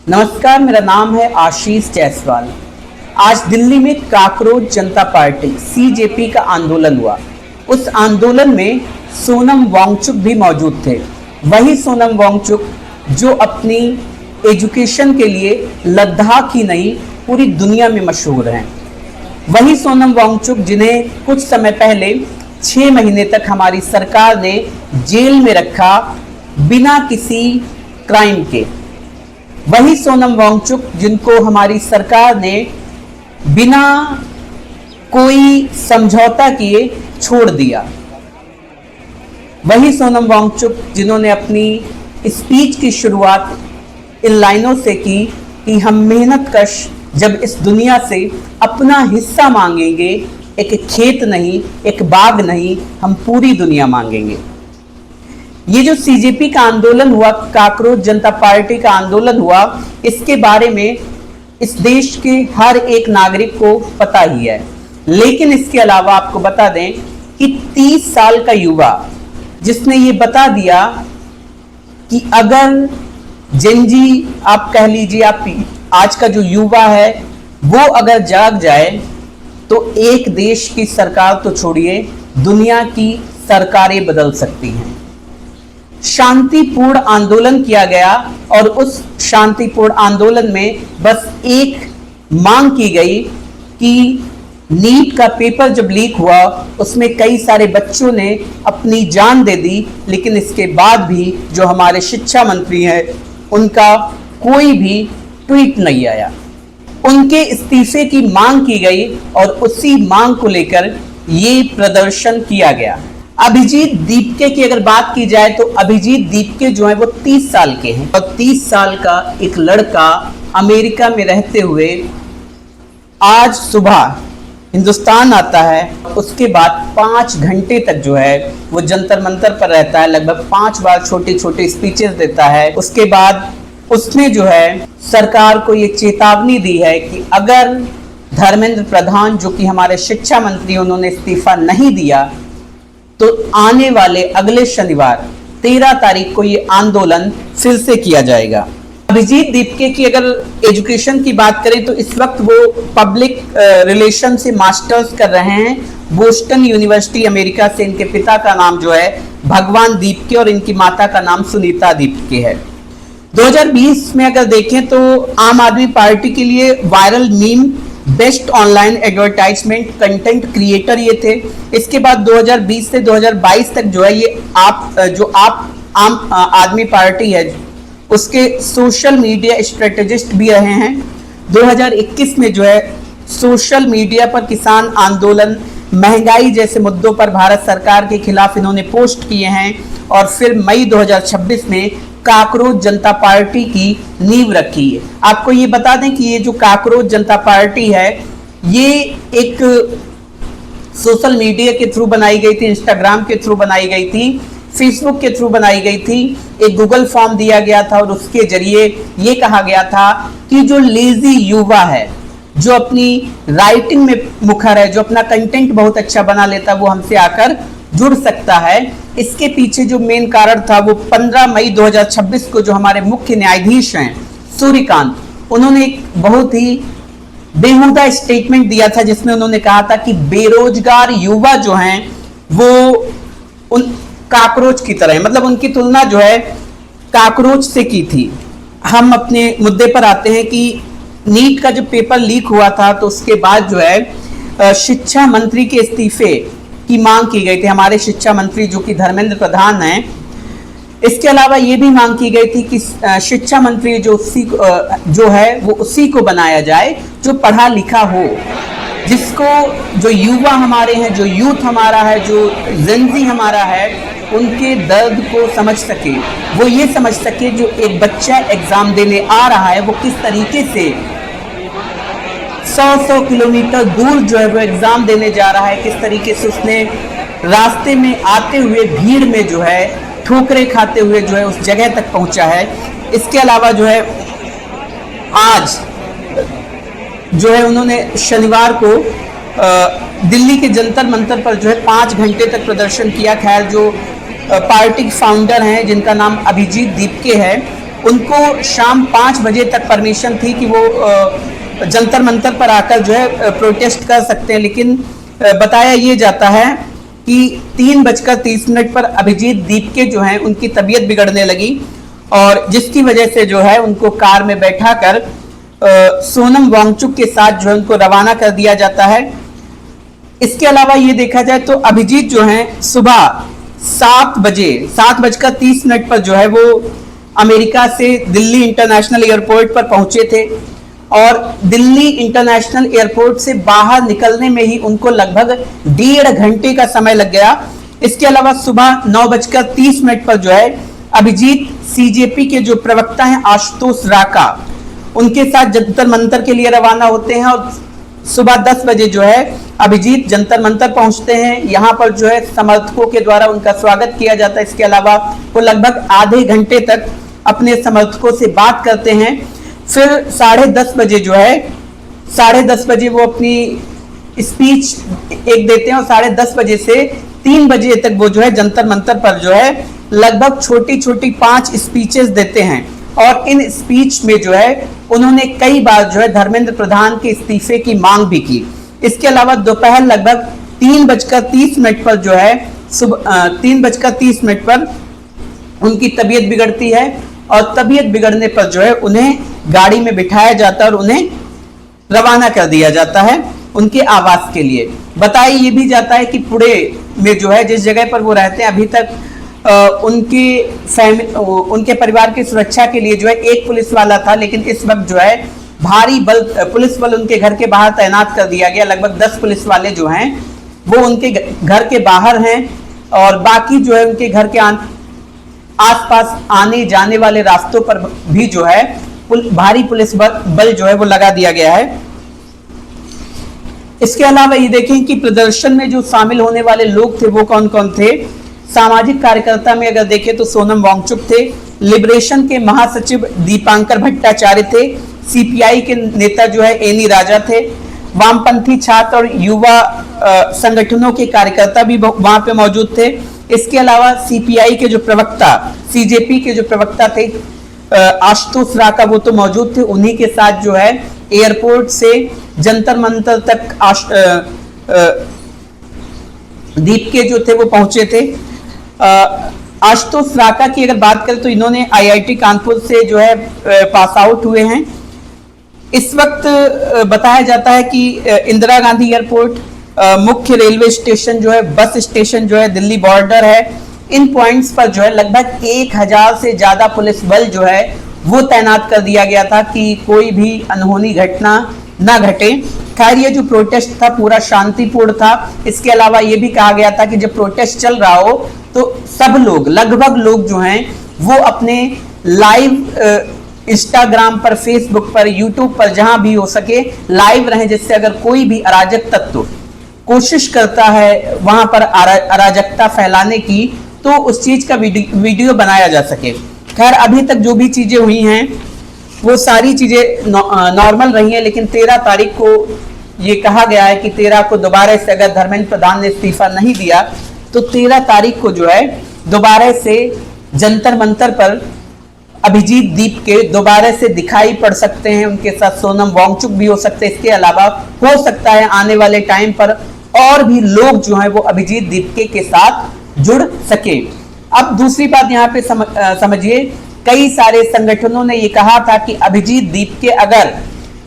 नमस्कार, मेरा नाम है आशीष जायसवाल। आज दिल्ली में काकरोच जनता पार्टी सीजेपी का आंदोलन हुआ। उस आंदोलन में सोनम वांगचुक भी मौजूद थे। वही सोनम वांगचुक जो अपनी एजुकेशन के लिए लद्दाख ही नहीं पूरी दुनिया में मशहूर हैं। वही सोनम वांगचुक जिन्हें कुछ समय पहले 6 महीने तक हमारी सरकार ने जेल में रखा बिना किसी क्राइम के। वही सोनम वांगचुक जिनको हमारी सरकार ने बिना कोई समझौता किए छोड़ दिया। वही सोनम वांगचुक जिन्होंने अपनी स्पीच की शुरुआत इन लाइनों से की कि हम मेहनतकश जब इस दुनिया से अपना हिस्सा मांगेंगे, एक खेत नहीं, एक बाग नहीं, हम पूरी दुनिया मांगेंगे। ये जो सीजेपी का आंदोलन हुआ, काकरोच जनता पार्टी का आंदोलन हुआ, इसके बारे में इस देश के हर एक नागरिक को पता ही है। लेकिन इसके अलावा आपको बता दें कि 30 साल का युवा जिसने ये बता दिया कि अगर जेनजी आप कह लीजिए, आप आज का जो युवा है वो अगर जाग जाए तो एक देश की सरकार तो छोड़िए, दुनिया की सरकारें बदल सकती हैं। शांतिपूर्ण आंदोलन किया गया और उस शांतिपूर्ण आंदोलन में बस एक मांग की गई कि नीट का पेपर जब लीक हुआ उसमें कई सारे बच्चों ने अपनी जान दे दी, लेकिन इसके बाद भी जो हमारे शिक्षा मंत्री हैं उनका कोई भी ट्वीट नहीं आया। उनके इस्तीफे की मांग की गई और उसी मांग को लेकर ये प्रदर्शन किया गया। अभिजीत दीपके की अगर बात की जाए तो अभिजीत दीपके जो है वो 30 साल के हैं और 30 साल का एक लड़का अमेरिका में रहते हुए आज सुबह हिंदुस्तान आता है। उसके बाद 5 घंटे तक जो है वो जंतर मंतर पर रहता है, लगभग 5 बार छोटे छोटे स्पीचेस देता है। उसके बाद उसने जो है सरकार को ये चेतावनी दी है कि अगर धर्मेंद्र प्रधान जो कि हमारे शिक्षा मंत्री, उन्होंने इस्तीफा नहीं दिया तो आने वाले अगले शनिवार 13 तारीख को ये आंदोलन फिर से किया जाएगा। अभिजीत दीपके की अगर एजुकेशन की बात करें तो इस वक्त वो पब्लिक रिलेशन से मास्टर्स कर रहे हैं बोस्टन यूनिवर्सिटी अमेरिका से। इनके पिता का नाम जो है भगवान दीपके और इनकी माता का नाम सुनीता दीपके है। 2020 में अगर देखें तो आम आदमी पार्टी के लिए viral meme best online advertisement content creator ये थे। इसके बाद 2020 से 2022 तक जो है ये आम आदमी पार्टी है उसके सोशल मीडिया स्ट्रेटेजिस्ट भी रहे हैं। 2021 में जो है सोशल मीडिया पर किसान आंदोलन, महंगाई जैसे मुद्दों पर भारत सरकार के खिलाफ इन्होंने पोस्ट किए हैं और फिर मई 2026 में काकरोच जनता पार्टी की नींव रखी है। आपको ये बता दें कि ये जो काकरोच जनता पार्टी है ये एक सोशल मीडिया के थ्रू बनाई गई थी, इंस्टाग्राम के थ्रू बनाई गई थी, फेसबुक के थ्रू बनाई गई थी। एक गूगल फॉर्म दिया गया था और उसके जरिए ये कहा गया था कि जो लेजी युवा है, जो अपनी राइटिंग में मुखर है, जो अपना कंटेंट बहुत अच्छा बना लेता है, वो हमसे आकर जुड़ सकता है। इसके पीछे जो मेन कारण था वो 15 मई 2026 को जो हमारे मुख्य न्यायाधीश हैं सूर्यकांत, उन्होंने एक बहुत ही बेहुदा स्टेटमेंट दिया था जिसमें उन्होंने कहा था कि बेरोजगार युवा जो हैं वो उन काकरोच की तरह है, मतलब उनकी तुलना जो है काकरोच से की थी। हम अपने मुद्दे पर आते हैं कि नीट का जब पेपर लीक हुआ था तो उसके बाद जो है शिक्षा मंत्री के इस्तीफे की मांग की गई थी। हमारे शिक्षा मंत्री जो कि धर्मेंद्र प्रधान हैं, इसके अलावा ये भी मांग की गई थी कि शिक्षा मंत्री जो है वो उसी को बनाया जाए जो पढ़ा लिखा हो, जिसको जो युवा हमारे हैं, जो यूथ हमारा है, जो जेनजी हमारा है, उनके दर्द को समझ सके, वो ये समझ सके जो एक बच्चा एग्जाम देने आ रहा है वो किस तरीके से 100 किलोमीटर दूर जो है वो एग्जाम देने जा रहा है, किस तरीके से उसने रास्ते में आते हुए भीड़ में जो है ठोकरें खाते हुए जो है उस जगह तक पहुंचा है। इसके अलावा जो है आज जो है उन्होंने शनिवार को दिल्ली के जंतर मंतर पर जो है 5 घंटे तक प्रदर्शन किया। खैर जो पार्टी फाउंडर हैं जिनका नाम अभिजीत दीपके है, उनको शाम 5 बजे तक परमिशन थी कि वो जंतर मंतर पर आकर जो है प्रोटेस्ट कर सकते हैं, लेकिन बताया ये जाता है कि 3:30 पर अभिजीत दीपके जो हैं उनकी तबीयत बिगड़ने लगी और जिसकी वजह से जो है उनको कार में बैठाकर सोनम वांगचुक के साथ जो है उनको रवाना कर दिया जाता है। इसके अलावा ये देखा जाए तो अभिजीत जो हैं सुबह 7:30 पर जो है वो अमेरिका से दिल्ली इंटरनेशनल एयरपोर्ट पर पहुंचे थे और दिल्ली इंटरनेशनल एयरपोर्ट से बाहर निकलने में ही उनको लगभग 1.5 घंटे का समय लग गया। इसके अलावा सुबह 9:30 पर जो है अभिजीत सीजेपी के जो प्रवक्ता हैं आशुतोष राका उनके साथ जंतर मंतर के लिए रवाना होते हैं और सुबह 10 बजे जो है अभिजीत जंतर मंतर पहुंचते हैं। यहाँ पर जो है समर्थकों के द्वारा उनका स्वागत किया जाता है। इसके अलावा वो लगभग आधे घंटे तक अपने समर्थकों से बात करते हैं। फिर 10:30 बजे जो है 10:30 बजे वो अपनी स्पीच एक देते हैं और 10:30 बजे से 3 बजे तक वो जो है जंतर मंतर पर जो है लगभग छोटी छोटी 5 स्पीचेस देते हैं और इन स्पीच में जो है उन्होंने कई बार जो है धर्मेंद्र प्रधान के इस्तीफे की मांग भी की। इसके अलावा दोपहर लगभग 3:30 पर जो है 3:30 पर उनकी तबीयत बिगड़ती है और तबीयत बिगड़ने पर जो है उन्हें गाड़ी में बिठाया जाता है और उन्हें रवाना कर दिया जाता है उनके आवास के लिए। बताया ये भी जाता है कि पुणे में जो है जिस जगह पर वो रहते हैं अभी तक उनके परिवार की सुरक्षा के लिए जो है एक पुलिस वाला था, लेकिन इस वक्त जो है भारी पुलिस बल उनके घर के बाहर तैनात कर दिया गया। लगभग 10 पुलिस वाले जो हैं वो उनके घर के बाहर हैं और बाकी जो है उनके घर के आसपास आने जाने वाले रास्तों पर भी जो है भारी पुलिस बल जो है वो लगा दिया गया है। इसके अलावा ये देखें कि प्रदर्शन में जो शामिल होने वाले लोग थे वो कौन कौन थे। सामाजिक कार्यकर्ता में अगर देखें तो सोनम वांगचुक थे, लिबरेशन के महासचिव दीपांकर भट्टाचार्य थे, सीपीआई के नेता जो है एनी राजा थे, वामपंथी छात्र और युवा संगठनों के कार्यकर्ता भी वहां पे मौजूद थे। इसके अलावा सीपीआई के जो प्रवक्ता सीजेपी के जो प्रवक्ता थे आशुतोष राका वो तो मौजूद थे। उन्हीं के साथ जो है एयरपोर्ट से जंतर मंतर तक दीपके जो थे वो पहुंचे थे। आशुतोष राका की अगर बात करें तो इन्होंने आईआईटी कानपुर से जो है पास आउट हुए हैं। इस वक्त बताया जाता है कि इंदिरा गांधी एयरपोर्ट, मुख्य रेलवे स्टेशन जो है, बस स्टेशन जो है, दिल्ली बॉर्डर है, इन पॉइंट्स पर जो है लगभग 1000 से ज्यादा पुलिस बल जो है वो तैनात कर दिया गया था कि कोई भी अनहोनी घटना ना घटे। खैर ये जो प्रोटेस्ट था पूरा शांतिपूर्ण था। इसके अलावा ये भी कहा गया था कि जब प्रोटेस्ट चल रहा हो तो सब लोग लगभग लोग जो हैं वो अपने लाइव इंस्टाग्राम पर, फेसबुक पर, यूट्यूब पर जहां भी हो सके लाइव रहें, जिससे अगर कोई भी अराजक तत्व कोशिश करता है वहां पर अराजकता फैलाने की तो उस चीज का वीडियो बनाया जा सके। खैर अभी तक जो भी चीजें हुई हैं वो सारी चीजें नॉर्मल रही हैं, लेकिन 13 तारीख को ये कहा गया है कि 13 को दोबारा से अगर धर्मेंद्र प्रधान ने इस्तीफा नहीं दिया तो 13 तारीख को जो है दोबारा से जंतर मंतर पर अभिजीत दीपके दोबारा से दिखाई पड़ सकते हैं। उनके साथ सोनम वांगचुक भी हो सकते हैं। इसके अलावा हो सकता है आने वाले टाइम पर और भी लोग जो हैं वो अभिजीत दीपके के साथ जुड़ सके। अब दूसरी बात यहाँ पे समझिए, कई सारे संगठनों ने ये कहा था कि अभिजीत दीपके अगर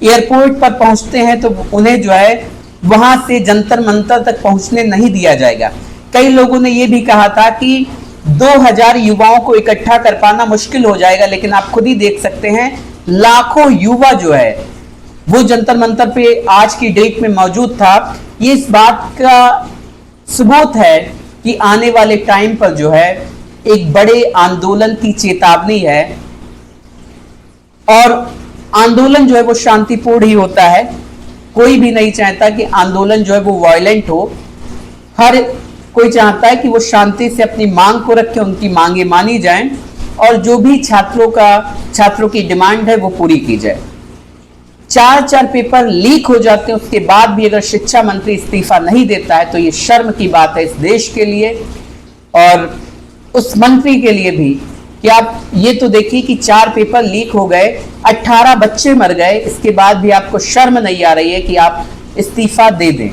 एयरपोर्ट पर पहुंचते हैं तो उन्हें जो है वहां से जंतर मंतर तक पहुंचने नहीं दिया जाएगा। कई लोगों ने ये भी कहा था कि 2000 युवाओं को इकट्ठा कर पाना मुश्किल हो जाएगा, लेकिन आप खुद ही देख सकते हैं लाखों युवा जो है वो जंतर मंतर पे आज की डेट में मौजूद था। ये इस बात का सबूत है कि आने वाले टाइम पर जो है एक बड़े आंदोलन की चेतावनी है और आंदोलन जो है वो शांतिपूर्ण ही होता है। कोई भी नहीं चाहता कि आंदोलन जो है वो वायलेंट हो। हर कोई चाहता है कि वो शांति से अपनी मांग को रखे, उनकी मांगे मानी जाएं और जो भी छात्रों की डिमांड है वो पूरी की जाए। 4 पेपर लीक हो जाते हैं, उसके बाद भी अगर शिक्षा मंत्री इस्तीफा नहीं देता है तो ये शर्म की बात है इस देश के लिए और उस मंत्री के लिए भी कि आप ये तो देखिए कि 4 पेपर लीक हो गए, 18 बच्चे मर गए, इसके बाद भी आपको शर्म नहीं आ रही है कि आप इस्तीफा दे दें।